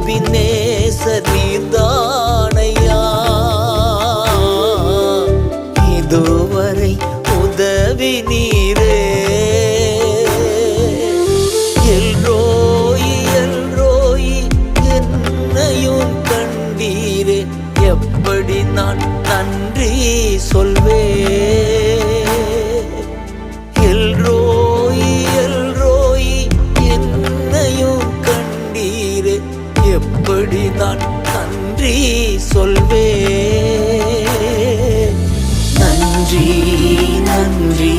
Ebenezer நீர்தானையா, இதுவரை உதவி நீரே. எல்ரோயி எல்ரோயி என்னையும் கண்டீரே, எப்படி நான் நன்றி சொல்வேன். எல்ரோயி எல்ரோயி என்னையும் கண்டீரே, எப்படி நான் நன்றி சொல்வேன். நன்றி நன்றி